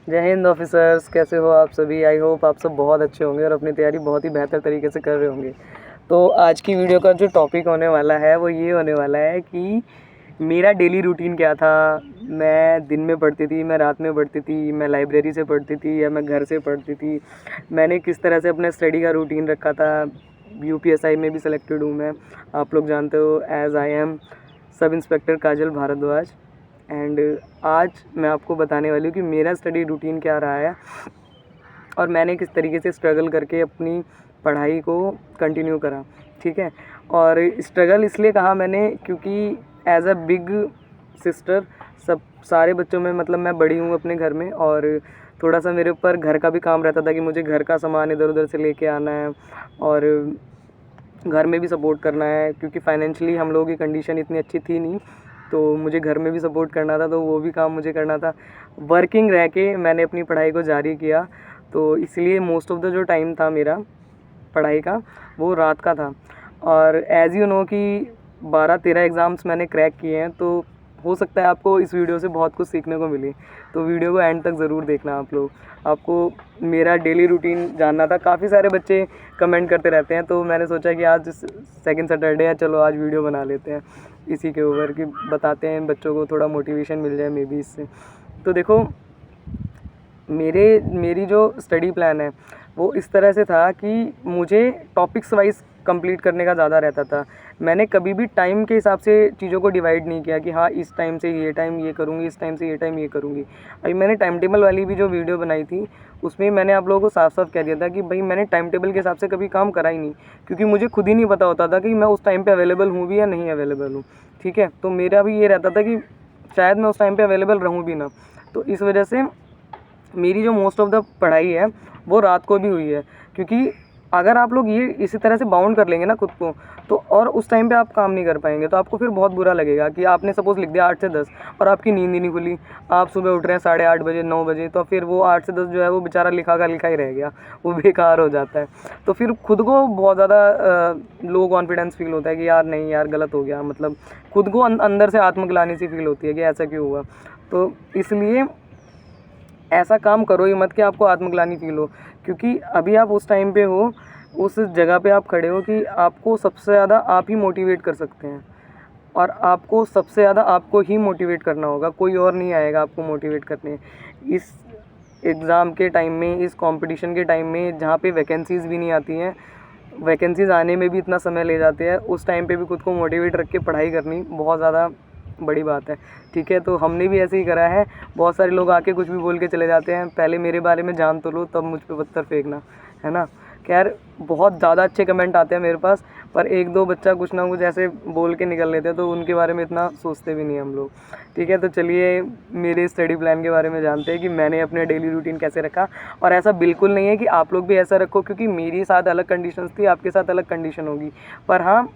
जय हिंद ऑफिसर्स, कैसे हो आप सभी। आई होप आप सब बहुत अच्छे होंगे और अपनी तैयारी बहुत ही बेहतर तरीके से कर रहे होंगे। तो आज की वीडियो का जो टॉपिक होने वाला है वो ये होने वाला है कि मेरा डेली रूटीन क्या था। मैं दिन में पढ़ती थी, मैं रात में पढ़ती थी, मैं लाइब्रेरी से पढ़ती थी या मैं घर से पढ़ती थी। मैंने किस तरह से अपने स्टडी का रूटीन रखा था। यूपीएसआई में भी सिलेक्टेड हूँ मैं, आप लोग जानते हो, as I am sub inspector Kajal Bharadwaj. And आज मैं आपको बताने वाली हूँ कि मेरा स्टडी रूटीन क्या रहा है और मैंने किस तरीके से स्ट्रगल करके अपनी पढ़ाई को कंटिन्यू करा। ठीक है, और स्ट्रगल इसलिए कहा मैंने क्योंकि एज अ बिग सिस्टर सब सारे बच्चों में मतलब मैं बड़ी हूँ अपने घर में, और थोड़ा सा मेरे ऊपर घर का भी काम रहता था कि मुझे घर का सामान इधर उधर से लेके आना है और घर में भी सपोर्ट करना है, क्योंकि फाइनेंशियली हम लोगों की कंडीशन इतनी अच्छी थी नहीं, तो मुझे घर में भी सपोर्ट करना था, तो वो भी काम मुझे करना था। वर्किंग रह के मैंने अपनी पढ़ाई को जारी किया, तो इसलिए मोस्ट ऑफ द जो टाइम था मेरा पढ़ाई का वो रात का था। और एज़ यू नो कि 12-13 एग्ज़ाम्स मैंने क्रैक किए हैं, तो हो सकता है आपको इस वीडियो से बहुत कुछ सीखने को मिले, तो वीडियो को एंड तक ज़रूर देखना आप लोग। आपको मेरा डेली रूटीन जानना था। काफ़ी सारे बच्चे कमेंट करते रहते हैं, तो मैंने सोचा कि आज सेकंड सैटरडे है, चलो आज वीडियो बना लेते हैं इसी के ऊपर, कि बताते हैं बच्चों को, थोड़ा मोटिवेशन मिल जाए मे बी इससे। तो देखो, मेरी जो स्टडी प्लान है वो इस तरह से था कि मुझे टॉपिक्स वाइज कंप्लीट करने का ज़्यादा रहता था। मैंने कभी भी टाइम के हिसाब से चीज़ों को डिवाइड नहीं किया कि हाँ इस टाइम से ये टाइम ये करूँगी, इस टाइम से ये टाइम ये करूँगी। अभी मैंने टाइम टेबल वाली भी जो वीडियो बनाई थी उसमें मैंने आप लोगों को साफ साफ कह दिया था कि भाई मैंने टाइम टेबल के हिसाब से कभी काम करा ही नहीं, क्योंकि मुझे खुद ही नहीं पता होता था कि मैं उस टाइम पर अवेलेबल हूँ भी या नहीं अवेलेबल हूँ। ठीक है, तो मेरा भी ये रहता था कि शायद मैं उस टाइम पर अवेलेबल रहूँ भी ना। तो इस वजह से मेरी जो मोस्ट ऑफ द पढ़ाई है वो रात को भी हुई है, क्योंकि अगर आप लोग ये इसी तरह से बाउंड कर लेंगे ना खुद को, तो और उस टाइम पे आप काम नहीं कर पाएंगे, तो आपको फिर बहुत बुरा लगेगा कि आपने सपोज़ लिख दिया 8 से 10 और आपकी नींद ही नहीं खुली। आप सुबह उठ रहे हैं 8:30 बजे 9 बजे, तो फिर वो 8 से 10 जो है वो बेचारा लिखा का लिखा ही रह गया, वो बेकार हो जाता है। तो फिर खुद को बहुत ज़्यादा लो कॉन्फिडेंस फील होता है कि यार नहीं यार गलत हो गया, मतलब खुद को अंदर से आत्मग्लानि सी फील होती है कि ऐसा क्यों हुआ। तो इसलिए ऐसा काम करो ही मत कि आपको आत्मग्लानि फील हो, क्योंकि अभी आप उस टाइम पे हो, उस जगह पे आप खड़े हो कि आपको सबसे ज़्यादा आप ही मोटिवेट कर सकते हैं, और आपको सबसे ज़्यादा आपको ही मोटिवेट करना होगा, कोई और नहीं आएगा आपको मोटिवेट करने। इस एग्ज़ाम के टाइम में, इस कंपटीशन के टाइम में जहाँ पे वैकेंसीज़ भी नहीं आती हैं, वैकेंसीज़ आने में भी इतना समय ले जाते हैं, उस टाइम पे भी खुद को मोटिवेट रख के पढ़ाई करनी बहुत ज़्यादा बड़ी बात है। ठीक है, तो हमने भी ऐसे ही करा है। बहुत सारे लोग आके कुछ भी बोल के चले जाते हैं, पहले मेरे बारे में जान तो लो तब मुझ पे पत्थर फेंकना, है ना। खैर बहुत ज़्यादा अच्छे कमेंट आते हैं मेरे पास, पर एक दो बच्चा कुछ ना कुछ ऐसे बोल के निकल लेते हैं, तो उनके बारे में इतना सोचते भी नहीं हम लोग। ठीक है, तो चलिए मेरे स्टडी प्लान के बारे में जानते हैं कि मैंने अपने डेली रूटीन कैसे रखा। और ऐसा बिल्कुल नहीं है कि आप लोग भी ऐसा रखो, क्योंकि मेरे साथ अलग कंडीशंस थी, आपके साथ अलग कंडीशन होगी, पर हाँ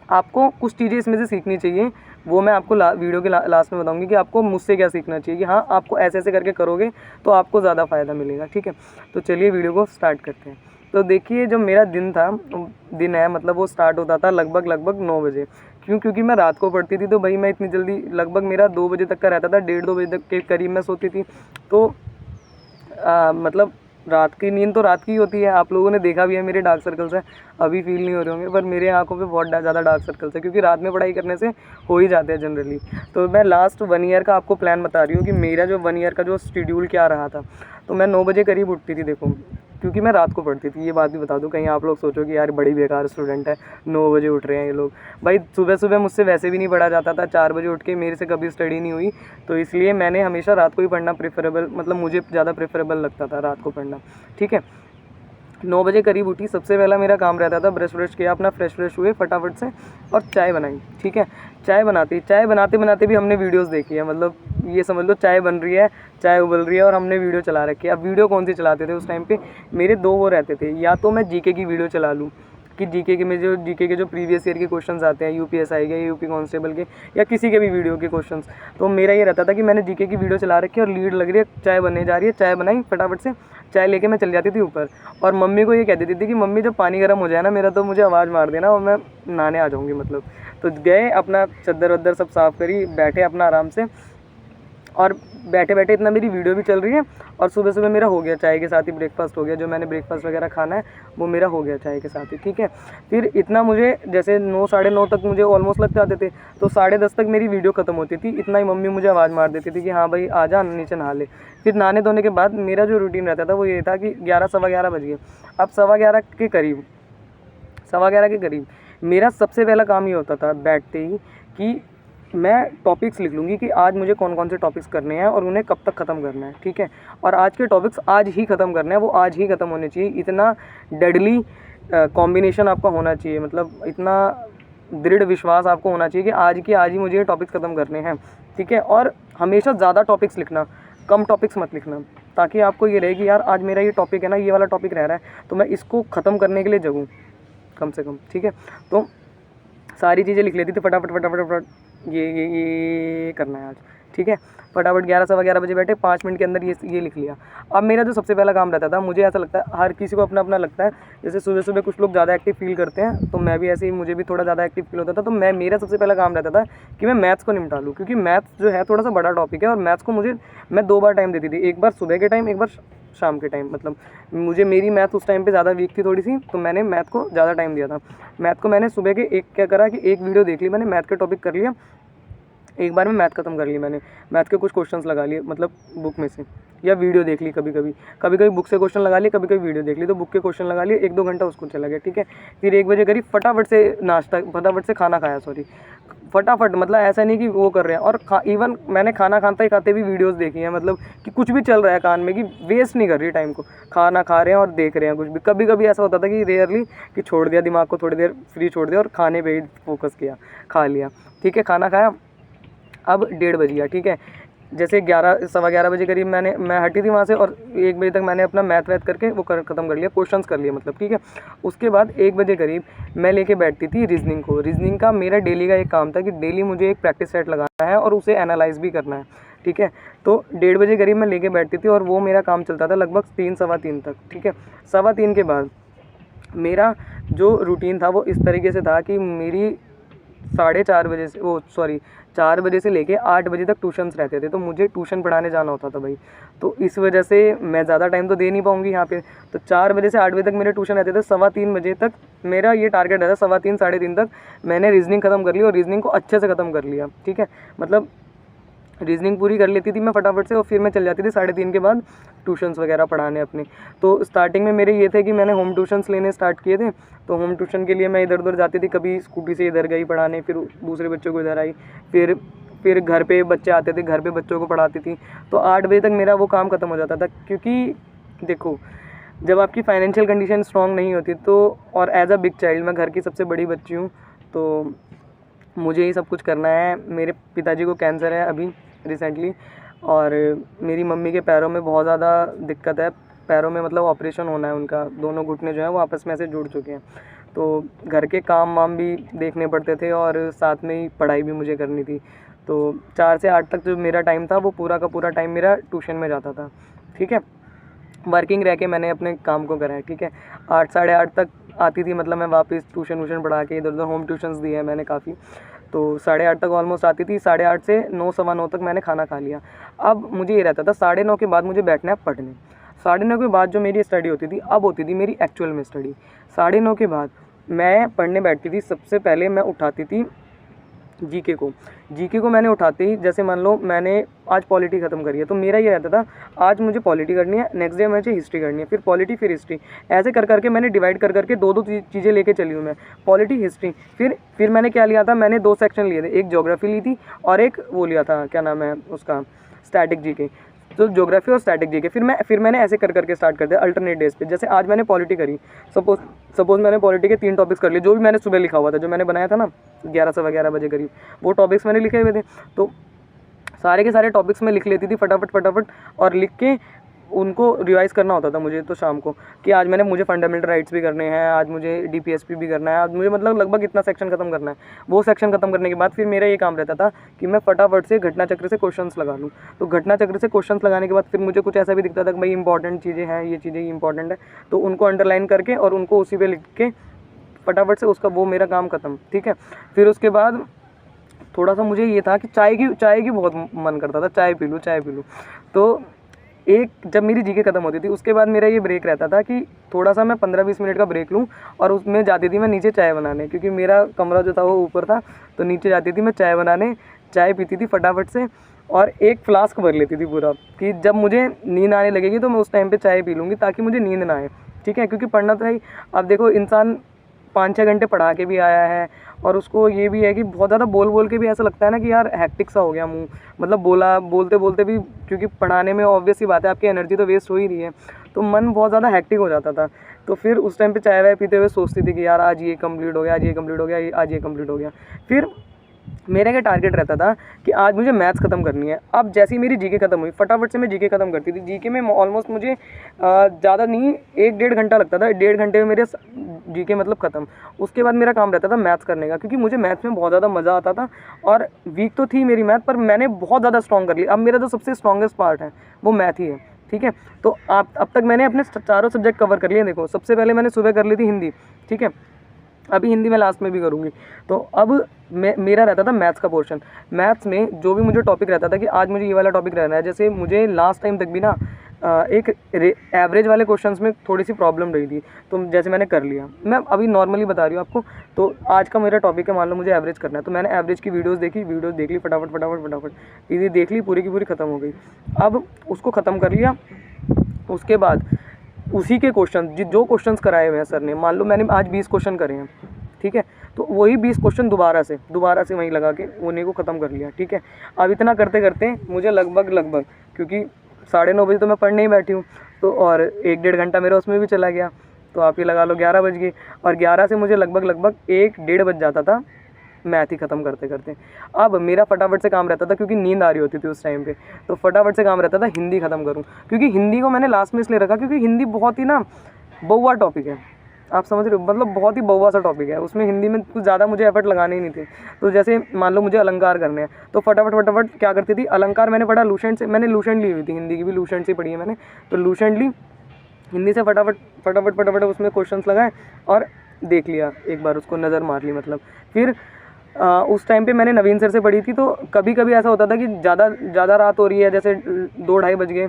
आपको कुछ चीज़ें इसमें से सीखनी चाहिए। वो मैं आपको वीडियो के लास्ट में बताऊंगी कि आपको मुझसे क्या सीखना चाहिए, कि हाँ आपको ऐसे ऐसे करके करोगे तो आपको ज़्यादा फ़ायदा मिलेगा। ठीक है, तो चलिए वीडियो को स्टार्ट करते हैं। तो देखिए, जो मेरा दिन है मतलब वो स्टार्ट होता था लगभग 9 बजे। क्योंकि मैं रात को पढ़ती थी, तो भाई मैं इतनी जल्दी, लगभग मेरा 2 बजे तक का रहता था, 1:30-2 बजे तक के करीब मैं सोती थी। तो मतलब रात की नींद तो रात की ही होती है। आप लोगों ने देखा भी है मेरे डार्क सर्कल्स हैं, अभी फील नहीं हो रहे होंगे, पर मेरे आंखों पे बहुत ज़्यादा डार्क सर्कल्स है, क्योंकि रात में पढ़ाई करने से हो ही जाते हैं जनरली। तो मैं लास्ट 1 ईयर का आपको प्लान बता रही हूँ कि मेरा जो 1 ईयर का जो शेड्यूल क्या रहा था। तो मैं 9 बजे करीब उठती थी, देखो, क्योंकि मैं रात को पढ़ती थी। ये बात भी बता दूँ, कहीं आप लोग सोचो कि यार बड़ी बेकार स्टूडेंट है, 9 बजे उठ रहे हैं ये लोग। भाई सुबह सुबह मुझसे वैसे भी नहीं पढ़ा जाता था, 4 बजे उठ के मेरे से कभी स्टडी नहीं हुई, तो इसलिए मैंने हमेशा रात को ही पढ़ना प्रेफरेबल, मतलब मुझे ज़्यादा प्रेफरेबल लगता था रात को पढ़ना। ठीक है, 9 बजे करीब उठी। सबसे पहला मेरा काम रहता था ब्रश किया, अपना फ्रेश हुए फटाफट से, और चाय बनाई। ठीक है, चाय बनाते बनाते भी हमने वीडियोस देखी है, मतलब ये समझ लो चाय बन रही है, चाय उबल रही है और हमने वीडियो चला रखी है। अब वीडियो कौन सी चलाते थे उस टाइम पे, मेरे 2 वो रहते थे, या तो मैं जीके की वीडियो चला लूँ कि जीके के जो प्रीवियस ईयर के क्वेश्चंस आते हैं, यूपीएसआई के, यूपी कांस्टेबल के, या किसी के भी वीडियो के क्वेश्चंस, तो मेरा ये रहता था कि मैंने जीके की वीडियो चला रखी है और लीड लग रही है, चाय बनने जा रही है, चाय बनाई फटाफट से, चाय लेके मैं चल जाती थी ऊपर, और मम्मी को ये कह देती थी कि मम्मी जब पानी गर्म हो जाए ना मेरा, तो मुझे आवाज़ मार देना और मैं नहाने आ जाऊँगी, मतलब। तो गए, अपना चद्दर वद्दर सब साफ़ करी, बैठे अपना आराम से, और बैठे बैठे इतना मेरी वीडियो भी चल रही है और सुबह सुबह मेरा हो गया चाय के साथ ही ब्रेकफास्ट हो गया, जो मैंने ब्रेकफास्ट वगैरह खाना है वो मेरा हो गया चाय के साथ ही, ठीक है। फिर इतना मुझे जैसे 9 साढ़े 9 तक मुझे ऑलमोस्ट लग जाते थे, तो 10:30 तक मेरी वीडियो ख़त्म होती थी। इतना ही मम्मी मुझे आवाज़ मार देती थी कि हाँ भाई आ जा नीचे नहा ले। फिर नहाने धोने के बाद मेरा जो रूटीन रहता था वो ये था कि 11 सवा 11 बज गए। अब सवा 11 के करीब मेरा सबसे पहला काम ये होता था बैठते ही कि मैं टॉपिक्स लिख लूँगी कि आज मुझे कौन कौन से टॉपिक्स करने हैं और उन्हें कब तक ख़त्म करना है, ठीक है। और आज के टॉपिक्स आज ही ख़त्म करने हैं, वो आज ही ख़त्म होने चाहिए। इतना डेडली कॉम्बिनेशन आपका होना चाहिए, मतलब इतना दृढ़ विश्वास आपको होना चाहिए कि आज ही मुझे ये टॉपिक्स ख़त्म करने हैं, ठीक है। और हमेशा ज़्यादा टॉपिक्स लिखना, कम टॉपिक्स मत लिखना, ताकि आपको ये रहे कि यार आज मेरा ये टॉपिक है ना, ये वाला टॉपिक रह रहा है तो मैं इसको ख़त्म करने के लिए जगूँ कम से कम, ठीक है। तो सारी चीज़ें लिख लेती थी फटाफट, ये करना है आज, ठीक है। फटाफट 11 सवा 11 बजे बैठे, 5 मिनट के अंदर ये लिख लिया। अब मेरा जो सबसे पहला काम रहता था, मुझे ऐसा लगता है हर किसी को अपना अपना लगता है, जैसे सुबह सुबह कुछ लोग ज़्यादा एक्टिव फील करते हैं, तो मैं भी ऐसे ही, मुझे भी थोड़ा ज़्यादा एक्टिव फील होता था। तो मेरा सबसे पहला काम रहता था कि मैं मैथ्स को निपटा लूँ, क्योंकि मैथ्स जो है थोड़ा सा बड़ा टॉपिक है और मैथ्स को मैं 2 बार टाइम देती थी, एक बार सुबह के टाइम, एक बार शाम के टाइम। मतलब मेरी मैथ उस टाइम पे ज़्यादा वीक थी थोड़ी सी, तो मैंने मैथ को ज़्यादा टाइम दिया था। मैथ को मैंने सुबह के क्या करा कि एक वीडियो देख ली मैंने, मैथ के टॉपिक कर लिया, एक बार में मैथ ख़त्म कर ली मैंने। मैथ के कुछ क्वेश्चंस लगा लिए, मतलब बुक में से, या वीडियो देख ली कभी कभी बुक से क्वेश्चन लगा लिए, कभी वीडियो देख ली, तो बुक के क्वेश्चन लगा लिए, 1-2 घंटा उसको चला गया, ठीक है। फिर 1 बजे करीब फटाफट से खाना खाया, फटाफट, मतलब ऐसा नहीं कि वो कर रहे हैं। और इवन मैंने खाना खाते भी वीडियोस देखी हैं, मतलब कि कुछ भी चल रहा है कान में, कि वेस्ट नहीं कर रही टाइम को, खाना खा रहे हैं और देख रहे हैं कुछ भी। कभी ऐसा होता था कि रेयरली कि छोड़ दिया दिमाग को, थोड़ी देर फ्री छोड़ दिया और खाने पे ही फोकस किया, खा लिया, ठीक है। खाना खाया, अब 1:30 बज गया, ठीक है। जैसे 11 सवा 11 बजे करीब मैं हटी थी वहाँ से, और 1 बजे तक मैंने अपना मैथ करके वो ख़त्म कर लिया, क्वेश्चंस कर लिए, मतलब, ठीक है। उसके बाद 1 बजे करीब मैं लेके बैठती थी रीजनिंग का मेरा डेली का एक काम था कि डेली मुझे एक प्रैक्टिस सेट लगाना है और उसे एनालाइज भी करना है, ठीक है। तो 1:30 बजे करीब मैं लेके बैठती थी और वो मेरा काम चलता था लगभग 3 सवा 3 तक, ठीक है। 3:15 के बाद मेरा जो रूटीन था वो इस तरीके से था कि मेरी 4:30 बजे से 4 बजे से लेके 8 बजे तक ट्यूशन्स रहते थे, तो मुझे ट्यूशन पढ़ाने जाना होता था भाई। तो इस वजह से मैं ज़्यादा टाइम तो दे नहीं पाऊँगी यहाँ पे। तो 4 बजे से 8 बजे तक मेरे ट्यूशन रहते थे। 3:15 बजे तक मेरा ये टारगेट रहता, 3:15 साढ़े 3 तक मैंने रीजनिंग ख़त्म कर ली और रीजनिंग को अच्छे से ख़त्म कर लिया, ठीक है। मतलब रीजनिंग पूरी कर लेती थी मैं फटाफट से, और फिर मैं चल जाती थी 3:30 के बाद ट्यूशन्स वगैरह पढ़ाने अपने। तो स्टार्टिंग में मेरे ये थे कि मैंने होम ट्यूशन्स लेने स्टार्ट किए थे। तो होम ट्यूशन के लिए मैं इधर उधर जाती थी, कभी स्कूटी से इधर गई पढ़ाने, फिर दूसरे बच्चों को इधर आई, फिर घर पे बच्चे आते थे, घर पे बच्चों को पढ़ाती थी। तो 8 बजे तक मेरा वो काम ख़त्म हो जाता था, क्योंकि देखो जब आपकी फाइनेंशियल कंडीशन स्ट्रॉन्ग नहीं होती तो, और एज अ बिग चाइल्ड, मैं घर की सबसे बड़ी बच्ची हूँ, तो मुझे ही सब कुछ करना है। मेरे पिताजी को कैंसर है अभी रिसेंटली, और मेरी मम्मी के पैरों में बहुत ज़्यादा दिक्कत है, पैरों में मतलब ऑपरेशन होना है उनका, दोनों घुटने जो हैं वो आपस में ऐसे जुड़ चुके हैं। तो घर के काम वाम भी देखने पड़ते थे और साथ में ही पढ़ाई भी मुझे करनी थी। तो 4 से 8 तक जो मेरा टाइम था वो पूरा का पूरा टाइम मेरा ट्यूशन में जाता था, ठीक है। वर्किंग रह के मैंने अपने काम को करा है, ठीक है। 8 साढ़े 8 तक आती थी, मतलब मैं वापस ट्यूशन पढ़ा के इधर उधर होम ट्यूशन्स दिए हैं मैंने काफ़ी। तो 8:30 तक ऑलमोस्ट आती थी, 8:30 से 9 सवा 9 तक मैंने खाना खा लिया। अब मुझे ये रहता था 9:30 के बाद मुझे बैठना है पढ़ने। 9:30 के बाद जो मेरी स्टडी होती थी, अब होती थी मेरी एक्चुअल में स्टडी। 9:30 के बाद मैं पढ़ने बैठती थी। सबसे पहले मैं उठाती थी जीके को मैंने उठाते ही, जैसे मान लो मैंने आज पॉलिटी ख़त्म करी है, तो मेरा ये रहता था आज मुझे पॉलिटी करनी है, नेक्स्ट डे मुझे हिस्ट्री करनी है, फिर पॉलिटी फिर हिस्ट्री, ऐसे कर करके मैंने डिवाइड कर करके 2-2 चीज़ें लेके चली हूँ मैं, पॉलिटी हिस्ट्री। फिर मैंने क्या लिया था, मैंने 2 सेक्शन लिए थे, एक ज्योग्राफी ली थी और एक वो लिया था, क्या नाम है उसका, स्टैटिक जीके। तो ज्योग्राफी और स्टैटिक जीके फिर मैंने ऐसे कर करके स्टार्ट कर दिया अल्टरनेट डेज पे। जैसे आज मैंने पॉलिटी करी, सपोज मैंने पॉलिटी के 3 टॉपिक्स कर लिए, जो भी मैंने सुबह लिखा हुआ था, जो मैंने बनाया था ना 11 सवा 11 बजे करीब, वो टॉपिक्स मैंने लिखे हुए थे। तो सारे के सारे टॉपिक्स में लिख लेती थी फटाफट, और लिख के उनको रिवाइज़ करना होता था मुझे तो शाम को, कि आज मुझे फंडामेंटल राइट्स भी करने हैं, आज मुझे डीपीएसपी भी करना है, आज मुझे मतलब लगभग इतना सेक्शन खत्म करना है। वो सेक्शन खत्म करने के बाद फिर मेरा ये काम रहता था कि मैं फटाफट से घटना चक्र से क्वेश्चंस लगा लूँ। तो घटना चक्र से क्वेश्चंस लगाने के बाद फिर मुझे कुछ ऐसा भी दिखता था कि भाई इंपॉर्टेंट चीज़ें हैं, ये चीज़ें इंपॉर्टेंट है, तो उनको अंडरलाइन करके और उनको उसी पर लिख के फटाफट से उसका वो मेरा काम खत्म, ठीक है। फिर उसके बाद थोड़ा सा मुझे ये था कि चाय की बहुत मन करता था, चाय पी लूँ। तो एक जब मेरी जीके ख़त्म होती थी उसके बाद मेरा ये ब्रेक रहता था कि थोड़ा सा मैं 15-20 मिनट का ब्रेक लूँ और उसमें जाती थी मैं नीचे चाय बनाने, क्योंकि मेरा कमरा जो था वो ऊपर था। तो नीचे जाती थी मैं चाय बनाने, चाय पीती थी फटाफट से और एक फ्लास्क भर लेती थी पूरा, कि जब मुझे नींद आने लगेगी तो मैं उस टाइम पे चाय पी लूँगी ताकि मुझे नींद ना आए। ठीक है, क्योंकि पढ़ना तो है ही। अब देखो इंसान 5-6 घंटे पढ़ा के भी आया है और उसको ये भी है कि बहुत ज़्यादा बोल के भी ऐसा लगता है ना कि यार हैक्टिक सा हो गया मुँह, मतलब बोलते भी, क्योंकि पढ़ाने में ऑब्वियस सी बात है आपकी एनर्जी तो वेस्ट हो ही रही है, तो मन बहुत ज़्यादा हैक्टिक हो जाता था। तो फिर उस टाइम पे चाय वाय पीते हुए सोचती थी कि यार आज ये कंप्लीट हो गया, आज ये कंप्लीट हो गया, आज ये कंप्लीट हो गया। फिर मेरा क्या टारगेट रहता था कि आज मुझे मैथ्स ख़त्म करनी है। अब जैसे ही मेरी जीके ख़त्म हुई फटाफट से मैं जीके ख़त्म करती थी। जीके में ऑलमोस्ट मुझे ज़्यादा नहीं 1-1.5 घंटा लगता था, 1.5 घंटे में मेरे जीके मतलब ख़त्म। उसके बाद मेरा काम रहता था मैथ्स करने का, क्योंकि मुझे मैथ्स में बहुत ज़्यादा मज़ा आता था और वीक तो थी मेरी मैथ, पर मैंने बहुत ज़्यादा स्ट्रॉन्ग कर ली। अब मेरा जो सबसे स्ट्रॉन्गेस्ट पार्ट है वो मैथ ही है। ठीक है, तो आप अब तक मैंने अपने चारों सब्जेक्ट कवर कर लिए। देखो सबसे पहले मैंने सुबह कर ली थी हिंदी, ठीक है, अभी हिंदी मैं लास्ट में भी करूँगी। तो अब मेरा रहता था मैथ्स का पोर्शन। मैथ्स में जो भी मुझे टॉपिक रहता था कि आज मुझे ये वाला टॉपिक रहना है, जैसे मुझे लास्ट टाइम तक भी ना एक एवरेज वाले क्वेश्चंस में थोड़ी सी प्रॉब्लम रही थी, तो जैसे मैंने कर लिया। मैं अभी नॉर्मली बता रही हूँ आपको। तो आज का मेरा टॉपिक है, मान लो मुझे एवरेज करना है, तो मैंने एवरेज की वीडियोस देख ली फटाफट ये देख ली, पूरी की पूरी ख़त्म हो गई। अब उसको ख़त्म कर लिया, उसके बाद उसी के क्वेश्चन जो क्वेश्चंस कराए हुए हैं सर ने, मान लो मैंने आज 20 क्वेश्चन करे हैं, ठीक है, तो वही 20 क्वेश्चन दोबारा से वहीं लगा के उन्हीं को ख़त्म कर लिया। ठीक है, अब इतना करते करते मुझे लगभग क्योंकि 9:30 बजे तो मैं पढ़ने ही बैठी हूँ, तो और 1-1.5 घंटा मेरा उसमें भी चला गया, तो आप ये लगा लो 11 बज गए। और 11 से मुझे लगभग 1-1.5 बज जाता था मैथ ही ख़त्म करते करते। अब मेरा फटाफट से काम रहता था, क्योंकि नींद आ रही होती थी उस टाइम पे, तो फटाफट से काम रहता था हिंदी ख़त्म करूँ, क्योंकि हिंदी को मैंने लास्ट में इसलिए रखा क्योंकि हिंदी बहुत ही ना बउआ टॉपिक है। आप समझ रहे हो, मतलब बहुत ही बउआ सा टॉपिक है, उसमें हिंदी में कुछ ज़्यादा मुझे एफर्ट लगाने ही नहीं थे। तो जैसे मान लो मुझे अलंकार करने हैं, तो फटाफट क्या करती थी, अलंकार मैंने पढ़ा लूसेंट से, मैंने लूसेंट ली हुई थी, हिंदी की भी लूसेंट से पढ़ी है मैंने, तो लूसेंट ली, हिंदी से फटाफट उसमें क्वेश्चंस लगाए और देख लिया, एक बार उसको नज़र मार ली मतलब। फिर उस टाइम पे मैंने नवीन सर से पढ़ी थी, तो कभी कभी ऐसा होता था कि ज़्यादा रात हो रही है, जैसे 2-2:30 बज गए,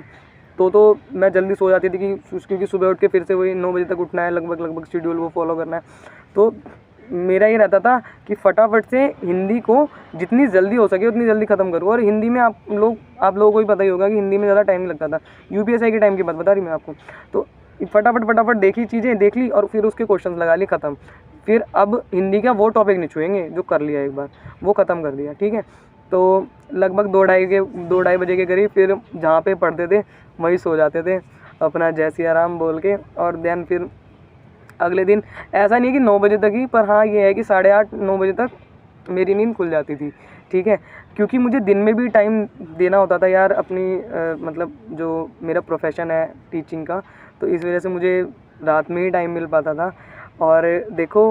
तो मैं जल्दी सो जाती थी क्योंकि सुबह उठ के फिर से वही 9 बजे तक उठना है, लगभग शेड्यूल वो फॉलो करना है। तो मेरा ये रहता था कि फटाफट से हिंदी को जितनी जल्दी हो सके उतनी जल्दी ख़त्म करूँ। और हिंदी में आप लोगों को ही पता ही होगा कि हिंदी में ज़्यादा टाइम नहीं लगता था, यूपीएससी के टाइम की बात बता रही मैं आपको। तो फटाफट देखी चीज़ें, देख ली और फिर उसके क्वेश्चन लगा लिए, ख़त्म। फिर अब हिंदी का वो टॉपिक नहीं छुएंगे जो कर लिया एक बार, वो ख़त्म कर दिया। ठीक है, तो लगभग 2-2:30 बजे के करीब फिर जहाँ पे पढ़ते थे वहीं सो जाते थे अपना जय सिया राम बोल के। और देन फिर अगले दिन ऐसा नहीं कि 9 बजे तक ही, पर हाँ ये है कि 8:30-9 बजे तक मेरी नींद खुल जाती थी। ठीक है, क्योंकि मुझे दिन में भी टाइम देना होता था यार अपनी मतलब जो मेरा प्रोफेशन है टीचिंग का, तो इस वजह से मुझे रात में ही टाइम मिल पाता था। और देखो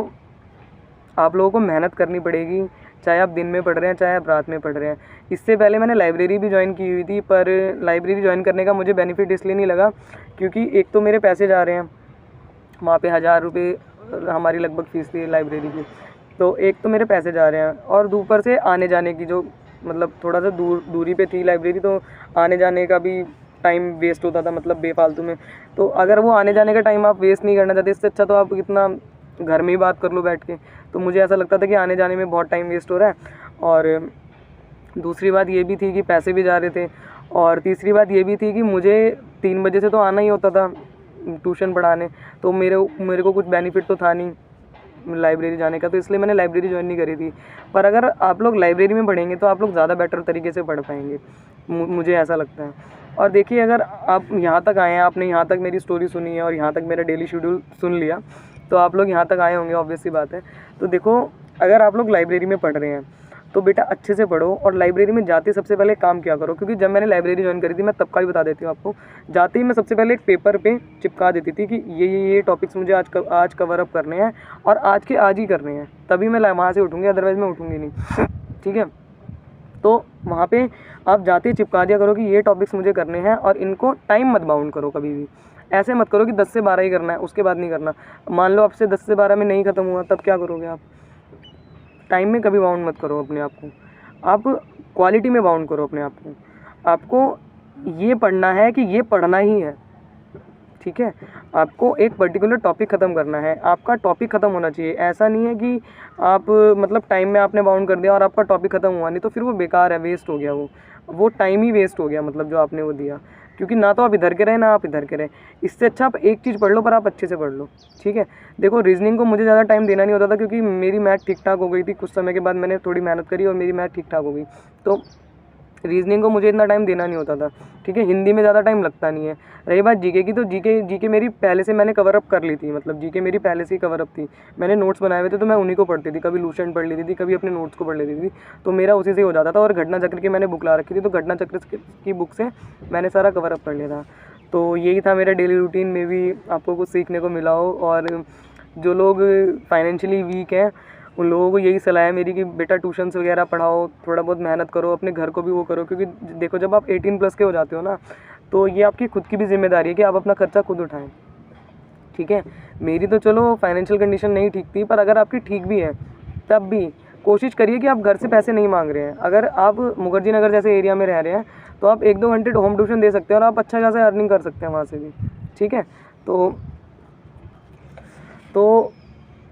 आप लोगों को मेहनत करनी पड़ेगी, चाहे आप दिन में पढ़ रहे हैं चाहे आप रात में पढ़ रहे हैं। इससे पहले मैंने लाइब्रेरी भी ज्वाइन की हुई थी, पर लाइब्रेरी ज्वाइन करने का मुझे बेनिफिट इसलिए नहीं लगा क्योंकि एक तो मेरे पैसे जा रहे हैं, वहाँ पे 1000 रुपये हमारी लगभग फ़ीस थी लाइब्रेरी की, तो एक तो मेरे पैसे जा रहे हैं और ऊपर से आने जाने की जो मतलब थोड़ा सा दूरी पे थी लाइब्रेरी, तो आने जाने का भी टाइम वेस्ट होता था मतलब बेफालतू में। तो अगर वो आने जाने का टाइम आप वेस्ट नहीं करना चाहते, इससे अच्छा तो आप इतना घर में ही बात कर लो बैठ के। तो मुझे ऐसा लगता था कि आने जाने में बहुत टाइम वेस्ट हो रहा है। और दूसरी बात ये भी थी कि पैसे भी जा रहे थे। और तीसरी बात ये भी थी कि मुझे 3 बजे से तो आना ही होता था ट्यूशन पढ़ाने, तो मेरे को कुछ बेनिफिट तो था नहीं लाइब्रेरी जाने का, तो इसलिए मैंने लाइब्रेरी ज्वाइन नहीं करी थी। पर अगर आप लोग लाइब्रेरी में पढ़ेंगे तो आप लोग ज़्यादा बेटर तरीके से पढ़ पाएंगे, मुझे ऐसा लगता है। और देखिए अगर आप यहाँ तक आए हैं, आपने यहाँ तक मेरी स्टोरी सुनी है और यहाँ तक मेरा डेली शेड्यूल सुन लिया, तो आप लोग यहाँ तक आए होंगे, ऑब्वियस सी बात है। तो देखो अगर आप लोग लाइब्रेरी में पढ़ रहे हैं तो बेटा अच्छे से पढ़ो, और लाइब्रेरी में जाते सबसे पहले काम क्या करो, क्योंकि जब मैंने लाइब्रेरी ज्वाइन करी थी मैं तब का भी बता देती हूँ आपको। जाते ही मैं सबसे पहले एक पेपर पे चिपका देती थी कि ये टॉपिक्स मुझे आज कवर अप करने हैं और आज के आज ही करने हैं, तभी मैं वहाँ से उठूँगी, अदरवाइज़ मैं उठूँगी नहीं। ठीक है, तो वहाँ पे आप जाते ही चिपका दिया करो कि ये टॉपिक्स मुझे करने हैं, और इनको टाइम मत बाउंड करो कभी भी। ऐसे मत करो कि 10 से 12 ही करना है, उसके बाद नहीं करना। मान लो आपसे 10 से 12 में नहीं ख़त्म हुआ, तब क्या करोगे आप? टाइम में कभी बाउंड मत करो अपने आप को। आप क्वालिटी में बाउंड करो अपने आप को। आपको ये पढ़ना है कि ये पढ़ना ही है, ठीक है। आपको एक पर्टिकुलर टॉपिक ख़त्म करना है, आपका टॉपिक ख़त्म होना चाहिए। ऐसा नहीं है कि आप मतलब टाइम में आपने बाउंड कर दिया और आपका टॉपिक ख़त्म हुआ नहीं, तो फिर वो बेकार है, वेस्ट हो गया, वो टाइम ही वेस्ट हो गया, मतलब जो आपने वो दिया। क्योंकि ना तो आप इधर के रहे ना आप इधर के रहे। इससे अच्छा आप एक चीज़ पढ़ लो, पर आप अच्छे से पढ़ लो, ठीक है। देखो रीजनिंग को मुझे ज़्यादा टाइम देना नहीं होता था, क्योंकि मेरी मैथ ठीक ठाक हो गई थी। कुछ समय के बाद मैंने थोड़ी मेहनत करी और मेरी मैथ ठीक ठाक हो गई, तो रीजनिंग को मुझे इतना टाइम देना नहीं होता था, ठीक है। हिंदी में ज़्यादा टाइम लगता नहीं है। रही बात जीके की, तो जीके मेरी पहले से मैंने कवर अप कर ली थी, मतलब जीके मेरी पहले से ही कवर अप थी। मैंने नोट्स बनाए हुए थे, तो मैं उन्हीं को पढ़ती थी। कभी लूसेंट पढ़ लेती थी, कभी अपने नोट्स को पढ़ लेती थी, तो मेरा उसी से हो जाता था। और घटना चक्र की मैंने बुक ला रखी थी, तो घटना चक्र की बुक से मैंने सारा कवर अप कर लिया था। तो यही था मेरा डेली रूटीन में भी आपको कुछ सीखने को मिला हो। और जो लोग फाइनेंशियली वीक हैं उन लोगों को यही सलाह है मेरी कि बेटा ट्यूशन्स वगैरह पढ़ाओ, थोड़ा बहुत मेहनत करो, अपने घर को भी वो करो। क्योंकि देखो जब आप 18+ के हो जाते हो ना, तो ये आपकी खुद की भी जिम्मेदारी है कि आप अपना खर्चा खुद उठाएं, ठीक है। मेरी तो चलो फाइनेंशियल कंडीशन नहीं ठीक थी, पर अगर आपकी ठीक भी है तब भी कोशिश करिए कि आप घर से पैसे नहीं मांग रहे हैं। अगर आप मुखर्जी नगर जैसे एरिया में रह रहे हैं, तो आप 1-2 घंटे होम ट्यूशन दे सकते हैं और आप अच्छा खासा अर्निंग कर सकते हैं वहाँ से भी, ठीक है। तो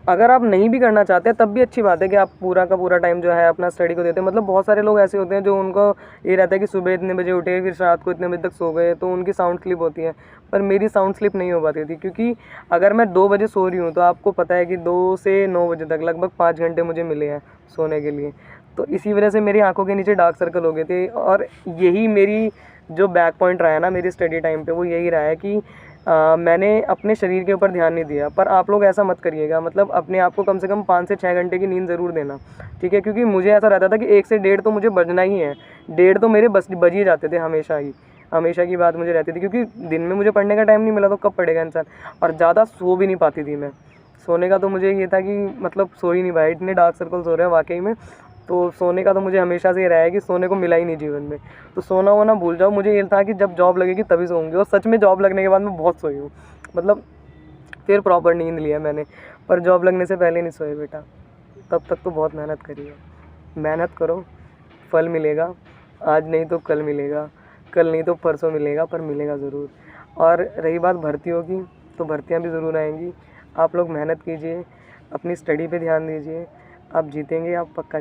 अगर आप नहीं भी करना चाहते तब भी अच्छी बात है कि आप पूरा का पूरा टाइम जो है अपना स्टडी को देते हैं। मतलब बहुत सारे लोग ऐसे होते हैं जो उनको ये रहता है कि सुबह इतने बजे उठे, फिर रात को इतने बजे तक सो गए, तो उनकी साउंड स्लिप होती है। पर मेरी साउंड स्लिप नहीं हो पाती थी, क्योंकि अगर मैं 2 बजे सो रही हूँ, तो आपको पता है कि 2 से 9 बजे तक लगभग 5 घंटे मुझे मिले हैं सोने के लिए। तो इसी वजह से मेरी आंखों के नीचे डार्क सर्कल हो गए थे। और यही मेरी जो बैक पॉइंट रहा है ना मेरी स्टडी टाइम पे, वो यही रहा है कि मैंने अपने शरीर के ऊपर ध्यान नहीं दिया। पर आप लोग ऐसा मत करिएगा, मतलब अपने आप को कम से कम 5 से 6 घंटे की नींद ज़रूर देना, ठीक है। क्योंकि मुझे ऐसा रहता था कि 1 से 1.5 तो मुझे बजना ही है। 1.5 तो मेरे बज ही जाते थे हमेशा की बात मुझे रहती थी। क्योंकि दिन में मुझे पढ़ने का टाइम नहीं मिला, तो कब पढ़ेगा इंसान। और ज़्यादा सो भी नहीं पाती थी मैं। सोने का तो मुझे ये था कि मतलब सो ही नहीं पाया, इतने डार्क सर्कल्स हो रहे हैं वाकई में। तो सोने का तो मुझे हमेशा से ये रहा है कि सोने को मिला ही नहीं जीवन में। तो सोना वोना भूल जाओ, मुझे ये था कि जब जॉब लगेगी तभी सोऊंगी। और सच में जॉब लगने के बाद मैं बहुत सोई हूँ, मतलब फिर प्रॉपर नींद लिया मैंने। पर जॉब लगने से पहले नहीं सोए बेटा, तब तक तो बहुत मेहनत करी है। मेहनत करो, फल मिलेगा। आज नहीं तो कल मिलेगा, कल नहीं तो परसों मिलेगा, पर मिलेगा ज़रूर। और रही बात भर्तियों की, तो भर्तियाँ भी ज़रूर आएंगी। आप लोग मेहनत कीजिए, अपनी स्टडी पे ध्यान दीजिए, आप जीतेंगे, आप पक्का।